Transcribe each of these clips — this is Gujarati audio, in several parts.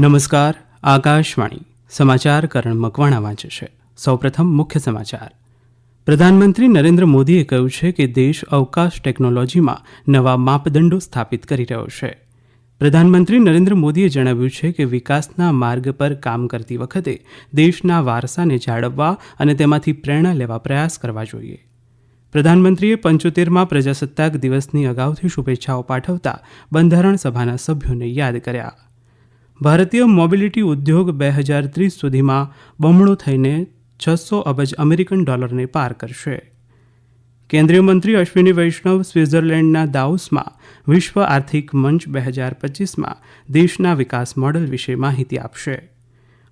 નમસ્કાર. આકાશવાણી સમાચાર કરણ મકવાણા વાંચે છે. સૌપ્રથમ મુખ્ય સમાચાર. પ્રધાનમંત્રી નરેન્દ્ર મોદીએ કહ્યું છે કે દેશ અવકાશ ટેકનોલોજીમાં નવા માપદંડો સ્થાપિત કરી રહ્યો છે. પ્રધાનમંત્રી નરેન્દ્ર મોદીએ જણાવ્યું છે કે વિકાસના માર્ગ પર કામ કરતી વખતે દેશના વારસાને જાળવવા અને તેમાંથી પ્રેરણા લેવા પ્રયાસ કરવા જોઈએ. પ્રધાનમંત્રીએ 75મા પ્રજાસત્તાક દિવસની અગાઉથી શુભેચ્છાઓ પાઠવતા બંધારણ સભાના સભ્યોને યાદ કર્યા. ભારતીય મોબિલિટી ઉદ્યોગ 2030 સુધીમાં બમણો થઈને $600 અબજ અમેરિકન ડોલરને પાર કરશે. કેન્દ્રીય મંત્રી અશ્વિની વૈષ્ણવ સ્વિટ્ઝરલેન્ડના દાવોસમાં વિશ્વ આર્થિક મંચ 2025માં દેશના વિકાસ મોડલ વિશે માહિતી આપશે.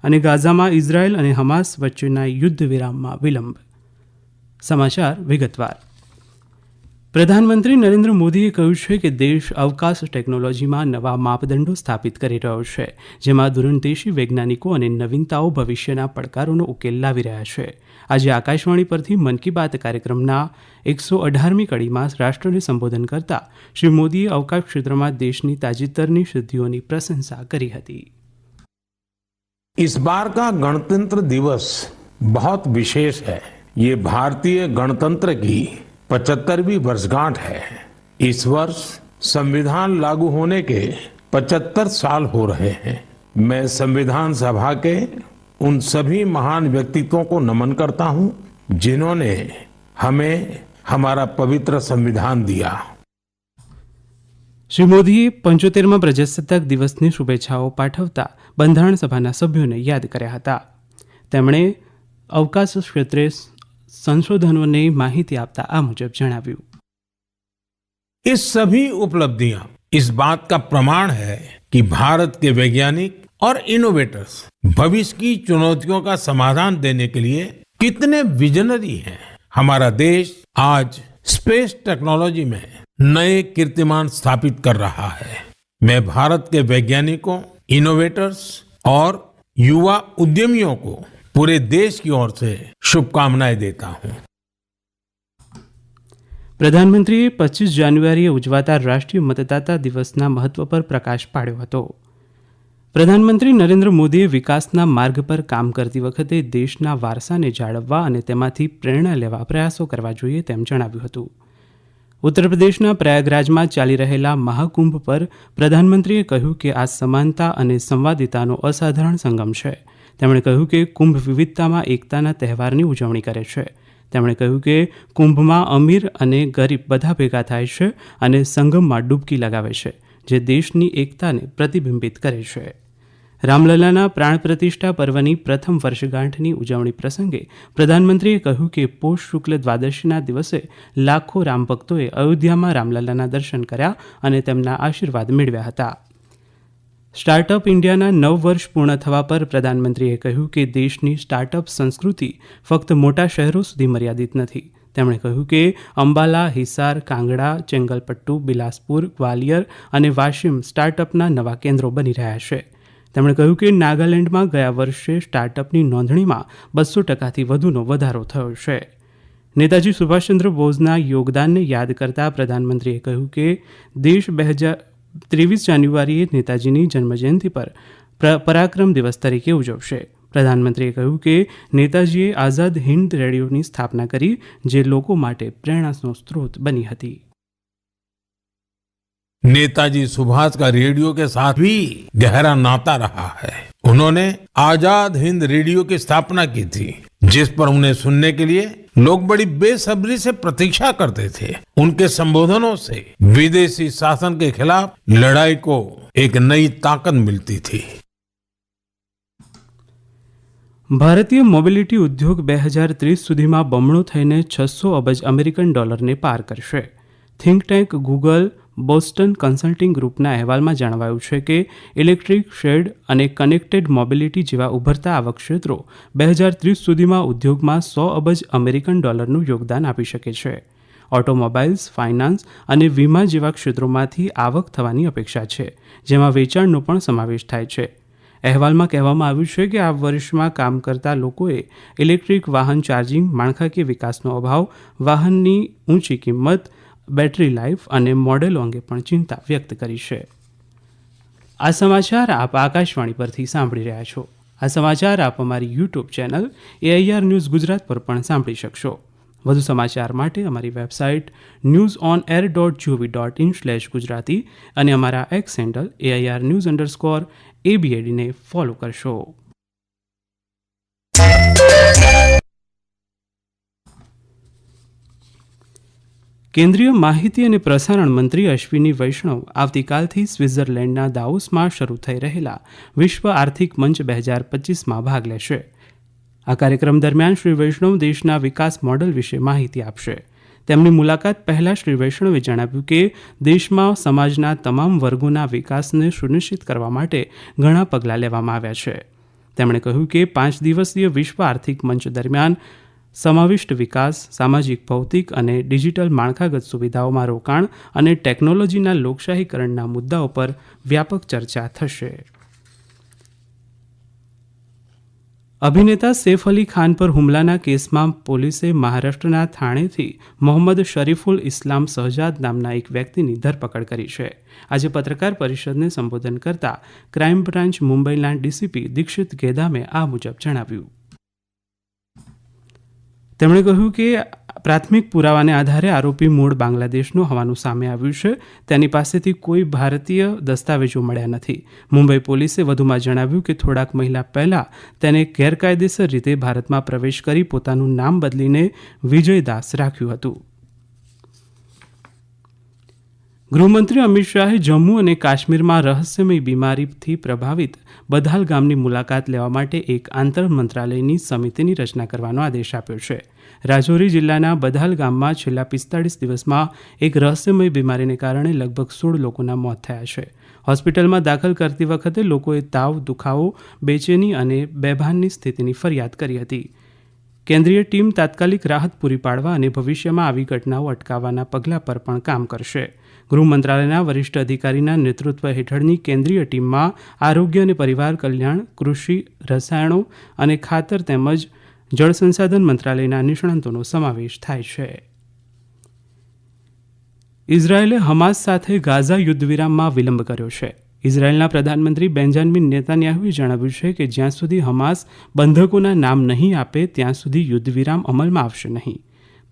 અને ગાઝામાં ઇઝરાયલ અને હમાસ વચ્ચેના યુદ્ધ વિરામમાં વિલંબ. સમાચાર વિગતવાર. પ્રધાનમંત્રી નરેન્દ્ર મોદીએ કહ્યું છે કે દેશ અવકાશ ટેકનોલોજીમાં નવા માપદંડો સ્થાપિત કરી રહ્યો છે, જેમાં દૂરંદેશી વૈજ્ઞાનિકો અને નવીનતાઓ ભવિષ્યના પડકારોનો ઉકેલ લાવી રહ્યા છે. આજે આકાશવાણી પરથી મન કી બાત કાર્યક્રમના 118મી કડીમાં રાષ્ટ્રને સંબોધન કરતા શ્રી મોદીએ અવકાશ ક્ષેત્રમાં દેશની તાજેતરની સિદ્ધિઓની પ્રશંસા કરી હતી. इस बार का गणतंत्र दिवस बहुत विशेष है. ये भारतीय गणतंत्र की 75वीं वर्षगांठ है. इस वर्ष संविधान लागू होने के 75 साल हो रहे हैं. मैं संविधान सभा के उन सभी महान व्यक्तित्वों को नमन करता हूं जिन्होंने हमें हमारा पवित्र संविधान दिया. શ્રી મોદીએ 75મા પ્રજાસત્તાક દિવસની શુભેચ્છાઓ પાઠવતા બંધારણ સભાના સભ્યોને યાદ કર્યા હતા. તેમણે અવકાશ ક્ષેત્રે સંશોધનોને માહિતી આપતા આ મુજબ જણાવ્યું. ये सभी उपलब्धियां इस बात का प्रमाण है कि भारत के वैज्ञानिक और इनोवेटर्स भविष्य की चुनौतियों का समाधान देने के लिए कितने विजनरी हैं. हमारा देश आज स्पेस टेक्नोलॉजी में नए कीर्तिमान स्थापित कर रहा है. मैं भारत के वैज्ञानिकों, इनोवेटर्स और युवा उद्यमियों को पूरे देश की ओर से शुभकामनाएं देता हूं. પ્રધાનમંત્રીએ 25 જાન્યુઆરીએ ઉજવાતા રાષ્ટ્રીય મતદાતા દિવસના મહત્વ પર પ્રકાશ પાડ્યો હતો. પ્રધાનમંત્રી નરેન્દ્ર મોદીએ વિકાસના માર્ગ પર કામ કરતી વખતે દેશના વારસાને જાળવવા અને તેમાંથી પ્રેરણા લેવા પ્રયાસો કરવા જોઈએ તેમ જણાવ્યું હતું. ઉત્તર પ્રદેશના પ્રયાગરાજમાં ચાલી રહેલા મહાકુંભ પર પ્રધાનમંત્રીએ કહ્યું કે આ સમાનતા અને સંવાદિતાનો અસાધારણ સંગમ છે. તેમણે કહ્યું કે કુંભ વિવિધતામાં એકતાના તહેવારની ઉજવણી કરે છે. તેમણે કહ્યું કે કુંભમાં અમીર અને ગરીબ બધા ભેગા થાય છે અને સંગમમાં ડૂબકી લગાવે છે, જે દેશની એકતાને પ્રતિબિંબિત કરે છે. રામલલાના પ્રાણ પ્રતિષ્ઠા પર્વની પ્રથમ વર્ષગાંઠની ઉજવણી પ્રસંગે પ્રધાનમંત્રીએ કહ્યું કે પોષ શુક્લ દ્વાદશીના દિવસે લાખો રામભક્તોએ અયોધ્યામાં રામલલાના દર્શન કર્યા અને તેમના આશીર્વાદ મેળવ્યા હતા. સ્ટાર્ટઅપ ઇન્ડિયાના 9 વર્ષ પૂર્ણ થવા પર પ્રધાનમંત્રીએ કહ્યું કે દેશની સ્ટાર્ટઅપ સંસ્કૃતિ ફક્ત મોટા શહેરો સુધી મર્યાદિત નથી. તેમણે કહ્યું કે અંબાલા, હિસાર, કાંગડા, ચેંગલપટ્ટુ, બિલાસપુર, ગ્વાલિયર અને વાશિમ સ્ટાર્ટઅપના નવા કેન્દ્રો બની રહ્યા છે. તેમણે કહ્યું કે નાગાલેન્ડમાં ગયા વર્ષે સ્ટાર્ટઅપની નોંધણીમાં 200%થી વધુનો વધારો થયો છે. નેતાજી સુભાષચંદ્ર બોઝના યોગદાનને યાદ કરતા પ્રધાનમંત્રીએ કહ્યું કે દેશ 23 જાન્યુઆરીએ નેતાજીની જન્મજયંતિ પર પરાક્રમ દિવસ તરીકે ઉજવશે. પ્રધાનમંત્રીએ કહ્યું કે નેતાજીએ આઝાદ હિન્દ રેડિયોની સ્થાપના કરી, જે લોકો માટે પ્રેરણાનો સ્ત્રોત બની હતી. नेताजी सुभाष का रेडियो के साथ भी गहरा नाता रहा है. उन्होंने आजाद हिंद रेडियो की स्थापना की थी, जिस पर उन्हें सुनने के लिए लोग बड़ी बेसब्री से प्रतीक्षा करते थे. उनके संबोधनों से विदेशी शासन के खिलाफ लड़ाई को एक नई ताकत मिलती थी. ભારતીય મોબિલિટી ઉદ્યોગ 2030 સુધીમાં બમણો થઈને $600 અબજ અમેરિકન ડોલરને પાર કરશે. Think tank Google Boston consulting ગ્રુપના અહેવાલમાં જણાવાયું છે કે ઇલેક્ટ્રિક, શેડ અને કનેક્ટેડ મોબિલિટી જેવા ઉભરતા આવક ક્ષેત્રો 2030 સુધીમાં ઉદ્યોગમાં $100 અબજ અમેરિકન ડોલરનું યોગદાન આપી શકે છે. ઓટોમોબાઇલ્સ, ફાઇનાન્સ અને વીમા જેવા ક્ષેત્રોમાંથી આવક થવાની અપેક્ષા છે, જેમાં વેચાણનો પણ સમાવેશ થાય છે. અહેવાલમાં કહેવામાં આવ્યું છે કે આ વર્ષમાં કામ કરતા લોકોએ ઇલેક્ટ્રિક વાહન ચાર્જિંગ, માળખાકીય વિકાસનો અભાવ, વાહનની ઊંચી કિંમત, બેટરી લાઈફ અને મોડેલો અંગે પણ ચિંતા વ્યક્ત કરી છે. આ સમાચાર આપ આકાશવાણી પરથી સાંભળી રહ્યા છો. આ સમાચાર આપ અમારી YouTube channel AIR news Gujarat પર પણ સાંભળી શકશો. વધુ સમાચાર માટે અમારી વેબસાઇટ newsonair.gov.in/gujarati અને અમારા એક્સ હેન્ડલ AIR_ABAD ને ફોલો કરશો. કેન્દ્રીય માહિતી અને પ્રસારણ મંત્રી અશ્વિની વૈષ્ણવ આવતીકાલથી સ્વિટ્ઝરલેન્ડના દાવોસમાં શરૂ થઈ રહેલા વિશ્વ આર્થિક મંચ 2025માં ભાગ લેશે. આ કાર્યક્રમ દરમિયાન શ્રી વૈષ્ણવ દેશના વિકાસ મોડલ વિશે માહિતી આપશે. તેમની મુલાકાત પહેલા શ્રી વૈષ્ણવે જણાવ્યું કે દેશમાં સમાજના તમામ વર્ગોના વિકાસને સુનિશ્ચિત કરવા માટે ઘણા પગલાં લેવામાં આવ્યા છે. તેમણે કહ્યું કે 5 દિવસીય વિશ્વ આર્થિક મંચ દરમિયાન સમાવિષ્ટ વિકાસ, સામાજિક, ભૌતિક અને ડિજિટલ માળખાગત સુવિધાઓમાં રોકાણ અને ટેકનોલોજીના લોકશાહીકરણના મુદ્દાઓ પર વ્યાપક ચર્ચા થશે. અભિનેતા સૈફ અલી ખાન પર હુમલાના કેસમાં પોલીસે મહારાષ્ટ્રના થાણેથી મોહમ્મદ શરીફુલ ઇસ્લામ શહજાદ નામના એક વ્યક્તિની ધરપકડ કરી છે. આજે પત્રકાર પરિષદને સંબોધન કરતા ક્રાઇમ બ્રાન્ચ મુંબઈના ડીસીપી દીક્ષિત ગેદામે આ મુજબ જણાવ્યું. તેમણે કહ્યું કે પ્રાથમિક પુરાવાને આધારે આરોપી મૂળ બાંગ્લાદેશનો હોવાનું સામે આવ્યું છે. તેની પાસેથી કોઈ ભારતીય દસ્તાવેજો મળ્યા નથી. મુંબઈ પોલીસે વધુમાં જણાવ્યું કે થોડાક મહિના પહેલા તેને ગેરકાયદેસર રીતે ભારતમાં પ્રવેશ કરી પોતાનું નામ બદલીને વિજય દાસ રાખ્યું હતું. ગૃહમંત્રી અમિત શાહે જમ્મુ અને કાશ્મીરમાં રહસ્યમય બીમારીથી પ્રભાવિત બધાલ ગામની મુલાકાત લેવા માટે એક આંતર મંત્રાલયની સમિતિની રચના કરવાનો આદેશ આપ્યો છે. રાજૌરી જિલ્લાના બધાલ ગામમાં છેલ્લા 45 દિવસમાં એક રહસ્યમય બીમારીને કારણે લગભગ 16 લોકોના મોત થયા છે. હોસ્પિટલમાં દાખલ કરતી વખતે લોકોએ તાવ, દુખાવો, બેચેની અને બેભાનની સ્થિતિની ફરિયાદ કરી હતી. કેન્દ્રીય ટીમ તાત્કાલિક રાહત પૂરી પાડવા અને ભવિષ્યમાં આવી ઘટનાઓ અટકાવવાના પગલાં પર પણ કામ કરશે. ગૃહ મંત્રાલયના વરિષ્ઠ અધિકારીના નેતૃત્વ હેઠળની કેન્દ્રીય ટીમમાં આરોગ્ય અને પરિવાર કલ્યાણ, કૃષિ, રસાયણો અને ખાતર તેમજ જળ સંસાધન મંત્રાલયના નિષ્ણાંતોનો સમાવેશ થાય છે. ઇઝરાયેલે હમાસ સાથે ગાઝા યુદ્ધ વિરામમાં વિલંબ કર્યો છે. ઇઝરાયેલના પ્રધાનમંત્રી બેન્જામિન નેતાન્યાહુએ જણાવ્યું છે કે જ્યાં સુધી હમાસ બંધકોના નામ નહીં આપે ત્યાં સુધી યુદ્ધ વિરામ અમલમાં આવશે નહીં.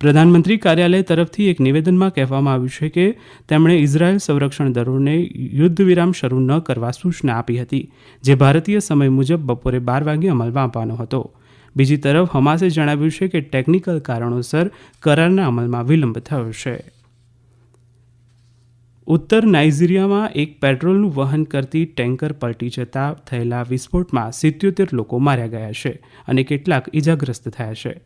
પ્રધાનમંત્રી કાર્યાલય તરફથી એક નિવેદનમાં કહેવામાં આવ્યું છે કે તેમણે ઇઝરાયેલ સંરક્ષણ દળોને યુદ્ધ વિરામ શરૂ ન કરવા સૂચના આપી હતી, જે ભારતીય સમય મુજબ બપોરે 12 વાગે અમલમાં આવવાનો હતો. બીજી તરફ હમાસે જણાવ્યું છે કે ટેકનિકલ કારણોસર કરારના અમલમાં વિલંબ થયો છે. ઉત્તર નાઇજીરિયામાં એક પેટ્રોલનું વહન કરતી ટેન્કર પલટી જતા થયેલા વિસ્ફોટમાં 77 લોકો માર્યા ગયા છે અને કેટલાક ઇજાગ્રસ્ત થયા છે.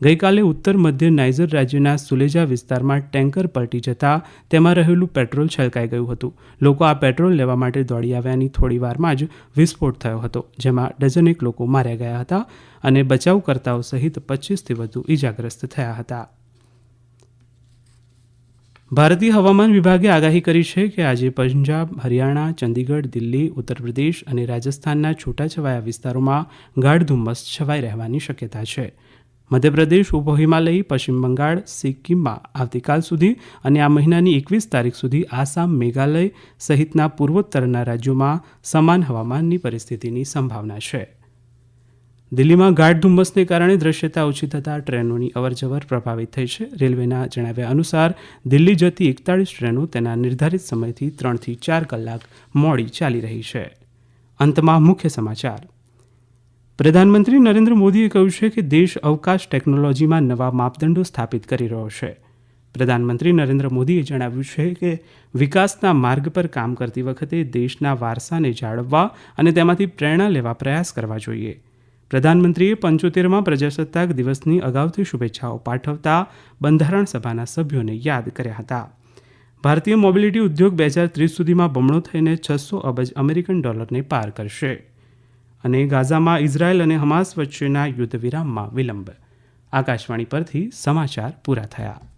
ગઈકાલે ઉત્તર મધ્ય નાઇજર રાજ્યના સુલેજા વિસ્તારમાં ટેન્કર પલટી જતા તેમાં રહેલું પેટ્રોલ છલકાઈ ગયું હતું. લોકો આ પેટ્રોલ લેવા માટે દોડી આવ્યાની થોડી વારમાં જ વિસ્ફોટ થયો હતો, જેમાં ડઝનેક લોકો માર્યા ગયા હતા અને બચાવકર્તાઓ સહિત 25થી વધુ ઇજાગ્રસ્ત થયા હતા. ભારતીય હવામાન વિભાગે આગાહી કરી છે કે આજે પંજાબ, હરિયાણા, ચંદીગઢ, દિલ્હી, ઉત્તર પ્રદેશ અને રાજસ્થાનના છૂટાછવાયા વિસ્તારોમાં ગાઢ ધુમ્મસ છવાઈ રહેવાની શક્યતા છે. મધ્યપ્રદેશ, ઉપ હિમાલય, પશ્ચિમ બંગાળ, સિક્કિમમાં આવતીકાલ સુધી અને આ મહિનાની 21 તારીખ સુધી આસામ, મેઘાલય સહિતના પૂર્વોત્તરના રાજ્યોમાં સમાન હવામાનની પરિસ્થિતિની સંભાવના છે. દિલ્હીમાં ગાઢ ધુમ્મસને કારણે દ્રશ્યતા ઓછી થતાં ટ્રેનોની અવરજવર પ્રભાવિત થઈ છે. રેલવેના જણાવ્યા અનુસાર દિલ્હી જતી 41 ટ્રેનો તેના નિર્ધારિત સમયથી 3 થી 4 કલાક મોડી ચાલી રહી છે. અંતમાં મુખ્ય સમાચાર. પ્રધાનમંત્રી નરેન્દ્ર મોદીએ કહ્યું છે કે દેશ અવકાશ ટેકનોલોજીમાં નવા માપદંડો સ્થાપિત કરી રહ્યો છે. પ્રધાનમંત્રી નરેન્દ્ર મોદીએ જણાવ્યું છે કે વિકાસના માર્ગ પર કામ કરતી વખતે દેશના વારસાને જાળવવા અને તેમાંથી પ્રેરણા લેવા પ્રયાસ કરવા જોઈએ. પ્રધાનમંત્રીએ 75મા પ્રજાસત્તાક દિવસની અગાઉથી શુભેચ્છાઓ પાઠવતા બંધારણ સભાના સભ્યોને યાદ કર્યા હતા. ભારતીય મોબિલિટી ઉદ્યોગ 2030 સુધીમાં બમણો થઈને $600 અબજ અમેરિકન ડોલરને પાર કરશે. અને ગાઝામાં ઇઝરાયેલ અને હમાસ વચ્ચેના યુદ્ધ વિરામમાં વિલંબ. આકાશવાણી પરથી સમાચાર પૂરા થયા.